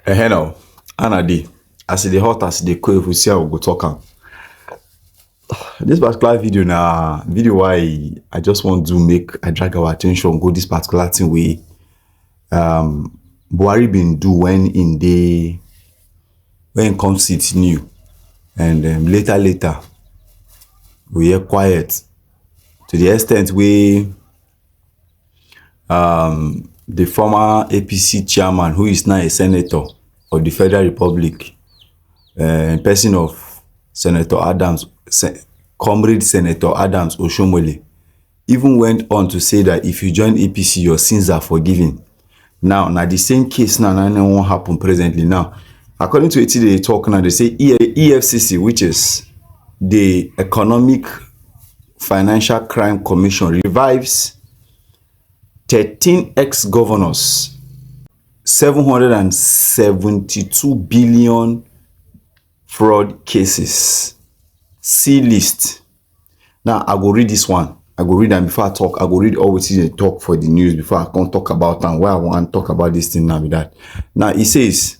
Now, Anadi, as the hot as the cold, we see how we go talk am. This particular video na video why I just want to make I drag our attention go this particular thing way Buhari been do when come sit new and later we hear quiet to the extent where the former APC chairman, who is now a senator of the Federal Republic, in person of Senator Adams, Comrade Senator Adams Oshomole, even went on to say that if you join APC, your sins are forgiven. Now the same case now won't happen presently. Now, according to it, they talk now, they say EFCC, which is the Economic Financial Crime Commission, revives 13 ex-governors, 772 billion fraud cases. C list. Now I go read this one. I go read them before I talk. I go read all what they talk for the news before I can talk about them. Why I want to talk about this thing now with that. Now it says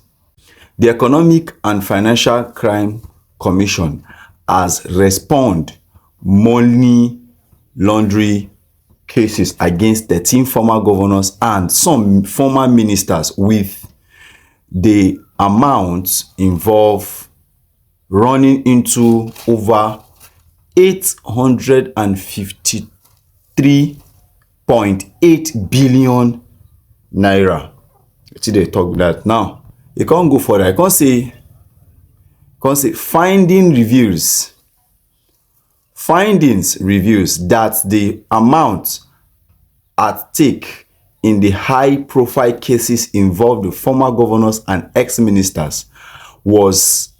the Economic and Financial Crime Commission has responded money laundering cases against 13 former governors and some former ministers, with the amounts involved running into over 853.8 billion naira. See, they talk that now. You can't go for that. I can't say findings reveals that the amount at stake in the high-profile cases involved the former governors and ex-ministers was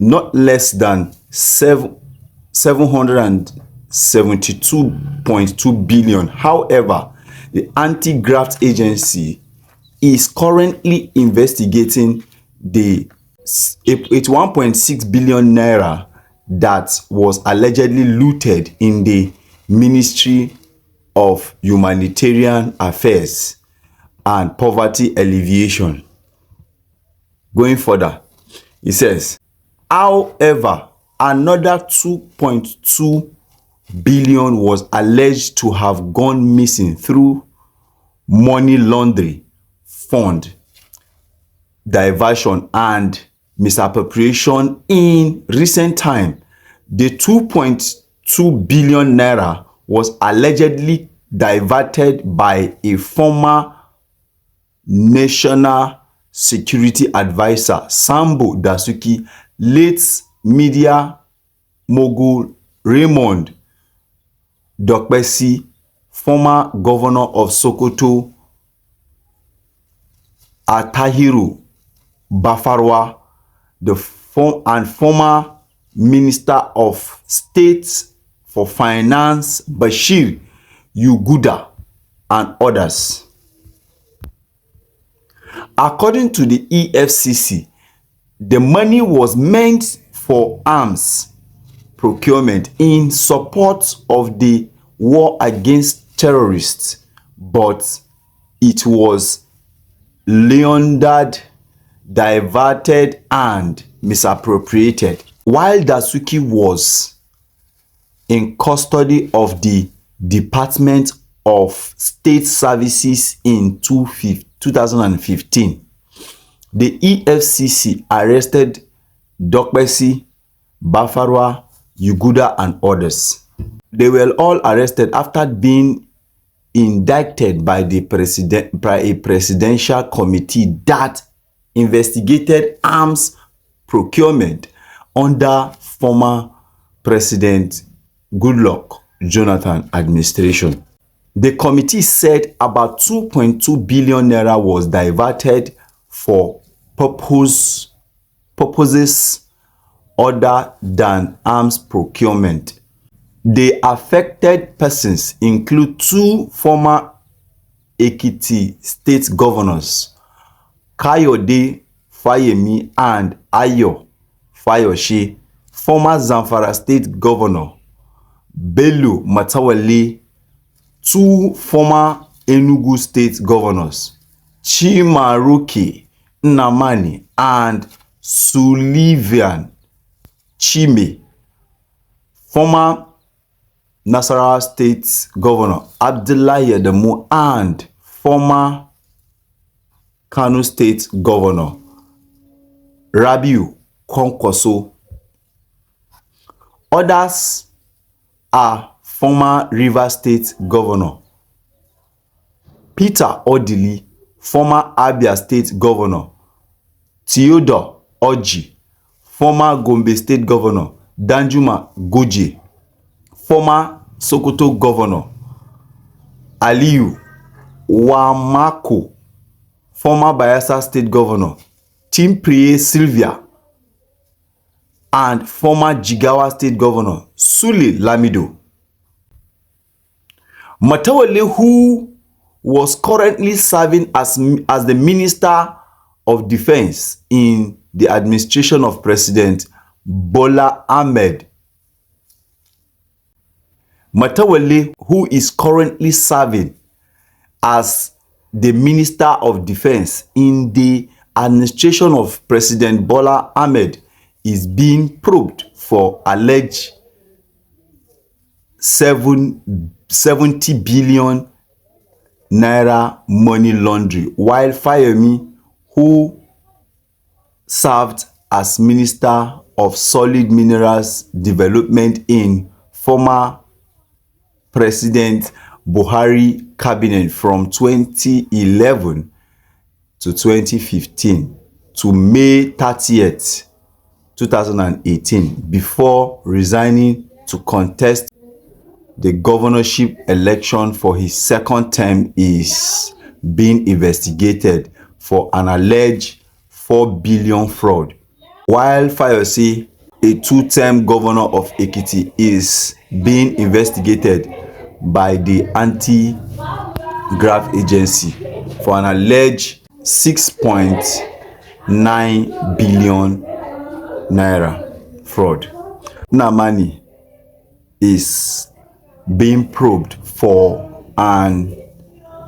not less than 772.2 billion. However, the anti-graft agency is currently investigating the 1.6 billion naira that was allegedly looted in the Ministry of Humanitarian Affairs and Poverty Alleviation. Going further, it says, however, another 2.2 billion was alleged to have gone missing through money laundering, fund diversion, and misappropriation in recent time. The 2.2 billion naira was allegedly diverted by a former national security advisor, Sambo Dasuki, late media mogul Raymond Dokpesi, former governor of Sokoto, Atahiru Bafarwa, and former Minister of State for Finance Bashir Yuguda, and others. According to the EFCC, the money was meant for arms procurement in support of the war against terrorists, but it was laundered, diverted, and misappropriated. While Dasuki was in custody of the Department of State Services in 2015, the EFCC arrested Dokpesi, Bafarwa, Yuguda, and others. They were all arrested after being indicted by a presidential committee that investigated arms procurement under former President Goodluck Jonathan administration. The committee said about 2.2 billion naira was diverted for purposes other than arms procurement. The affected persons include two former Ekiti state governors, Kayode Fayemi and Ayo Fayoshe, former Zamfara state governor, Bello Matawale, two former Enugu state governors, Chimaroke Nnamani and Sullivan Chime, former Nasarawa State Governor Abdullahi Adamu and former Kano State Governor Rabiu Kwankwaso. Others are former Rivers State Governor Peter Odili, former Abia State Governor Theodore Orji, former Gombe State Governor Danjuma Goje, former Sokoto Governor Aliyu Wamako, former Bayelsa State Governor Timpriye Sylvia, and former Jigawa State Governor Sule Lamido. Matawale, who was currently serving as the Minister of Defense in the administration of President Bola Ahmed. Matawale, who is currently serving as the Minister of Defense in the administration of President Bola Ahmed, is being probed for alleged 70 billion naira money laundering, while Fayemi, who served as Minister of Solid Minerals Development in former President Buhari cabinet from 2011 to 2015 to May 30th, 2018, before resigning to contest the governorship election for his second term, is being investigated for an alleged 4 billion fraud. While Fayose, a two-term governor of Ekiti, is being investigated by the anti-graft agency for an alleged 6.9 billion naira fraud. Nnamani is being probed for an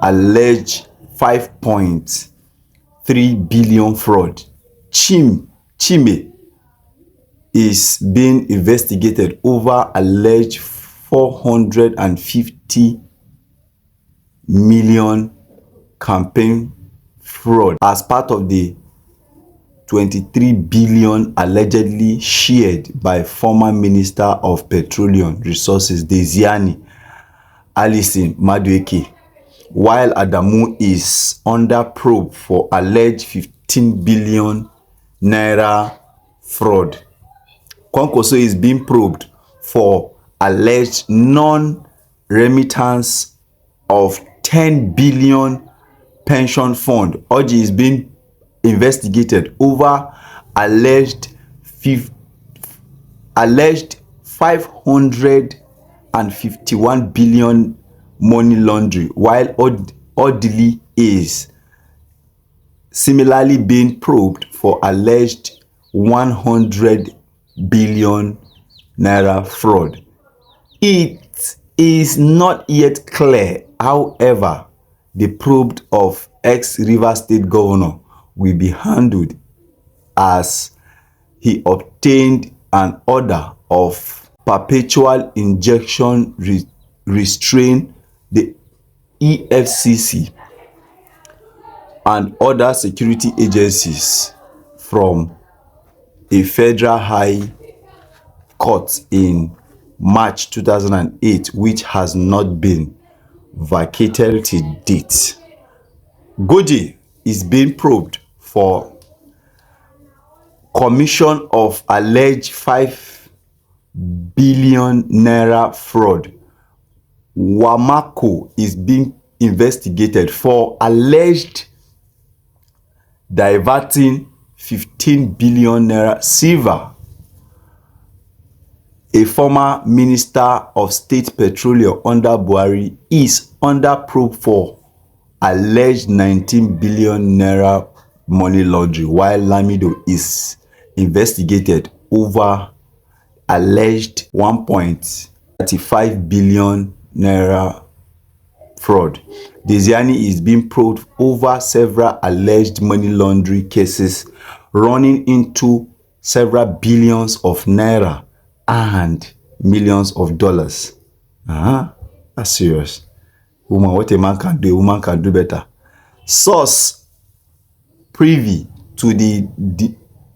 alleged 5.3 billion fraud. Chime is being investigated over alleged 450 million campaign fraud as part of the 23 billion allegedly shared by former Minister of Petroleum Resources Desiani Alison Madueke, while Adamu is under probe for alleged 15 billion naira fraud. Kwankwaso is being probed for alleged non-remittance of 10 billion pension fund. Orji is being investigated over alleged 551 billion money laundering, while Odili is similarly being probed for alleged 100 billion naira fraud. It is not yet clear, however, the probe of ex-Rivers State Governor will be handled, as he obtained an order of perpetual injunction restrain the EFCC and other security agencies from a federal high court in March 2008, which has not been vacated to date. Goje is being probed for commission of alleged 5 billion naira fraud. Wamako is being investigated for alleged diverting 15 billion naira silver. A former Minister of State Petroleum under Buhari is under probe for alleged 19 billion naira money laundering, while Lamido is investigated over alleged 1.35 billion naira fraud. Desiani is being probed over several alleged money laundering cases running into several billions of naira and millions of dollars. That's serious. Woman, what a man can do, a woman can do better. Source privy to the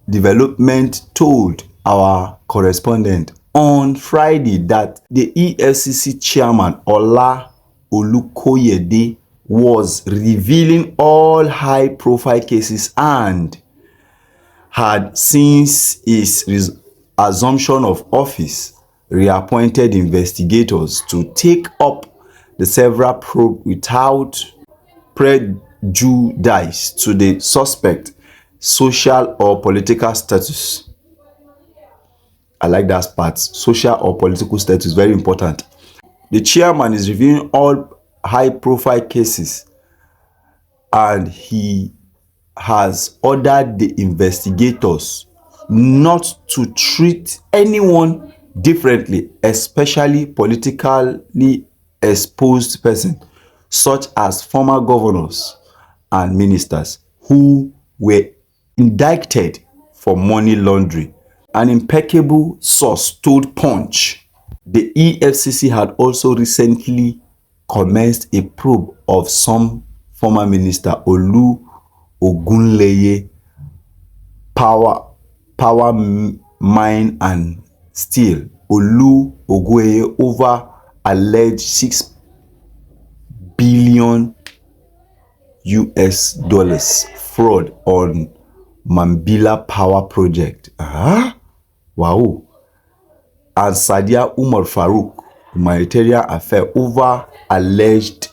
development told our correspondent on Friday that the EFCC chairman Ola Olukoyede was revealing all high-profile cases and had, since his assumption of office, reappointed investigators to take up the several probes without prejudice to the suspect social or political status. I like that part. Social or political status, very important. The chairman is reviewing all high-profile cases and he has ordered the investigators not to treat anyone differently, especially politically exposed persons such as former governors and ministers who were indicted for money laundering. An impeccable source told Punch the EFCC had also recently commenced a probe of some former minister Olu Ogunleye power mine and steel Olu Ogunleye over alleged $6 billion fraud on Mambila power project. Wow. And Sadia Umar Farouk humanitarian affair over alleged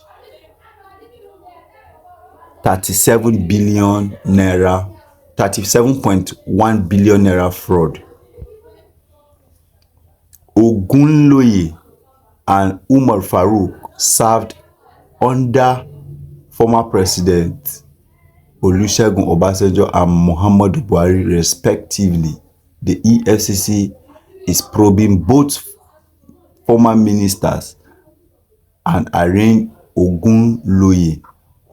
37 billion naira, 37.1 billion naira fraud. Ogunloye and Umar Farouk served under former President Olusegun Obasanjo and Muhammadu Buhari respectively. The EFCC is probing both former ministers and arraigned Ogunloye,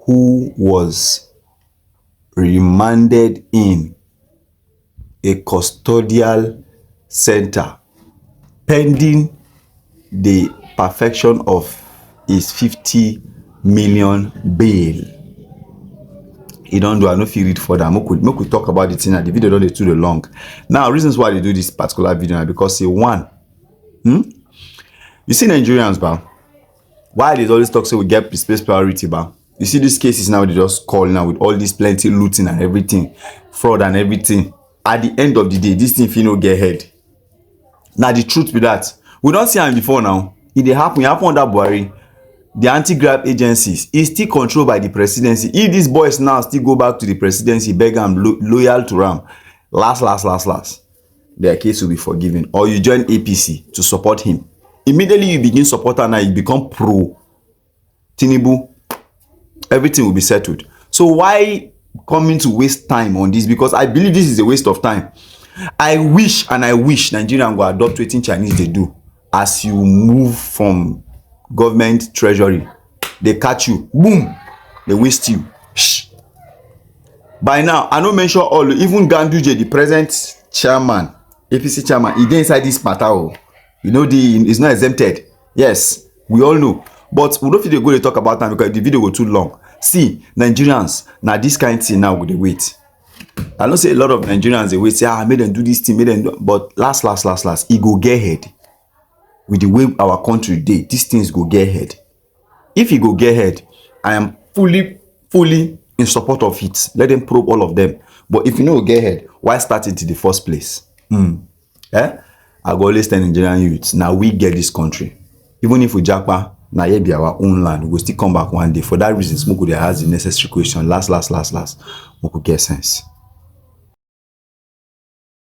who was remanded in a custodial center pending the perfection of his 50 million bail. You don't do, I no fit read further. Make we talk about the thing. The video don't dey too long. Now, reasons why they do this particular video are because one, you see Nigerians, ba, why they always talk so we get space priority, ba. You see these cases now, they just call now with all this plenty looting and everything, fraud and everything. At the end of the day, this thing fit no get head. Now the truth be that we don't see am before now. It happen under Buhari. The anti-graft agencies is still controlled by the presidency. If these boys now still go back to the presidency, beg am loyal to Ram, last, their case will be forgiven. Or you join APC to support him. Immediately you begin supporter, now you become pro Tinubu. Everything will be settled. So why coming to waste time on this? Because I believe this is a waste of time. I wish Nigerians go adopt wetin Chinese they do. As you move from government treasury, they catch you, boom, they waste you. Shh. By now, I no mention all, even Ganduje, the present chairman, APC chairman, he dey inside this matter. You know, is not exempted. Yes, we all know. But we don't fit go to talk about that because the video go too long. See, Nigerians, now this kind of thing now with the wait. I don't say a lot of Nigerians they wait, say, made them do this thing, made them do, but last, he go get ahead. With the way our country did, these things go get ahead. If he go get ahead, I am fully in support of it. Let them probe all of them. But if you know get ahead, why start it in the first place? I go always tell Nigerian youths, now we get this country. Even if we japa, now here be our own land, we will still come back one day. For that reason, Smoke has the necessary question. Last, we could get sense.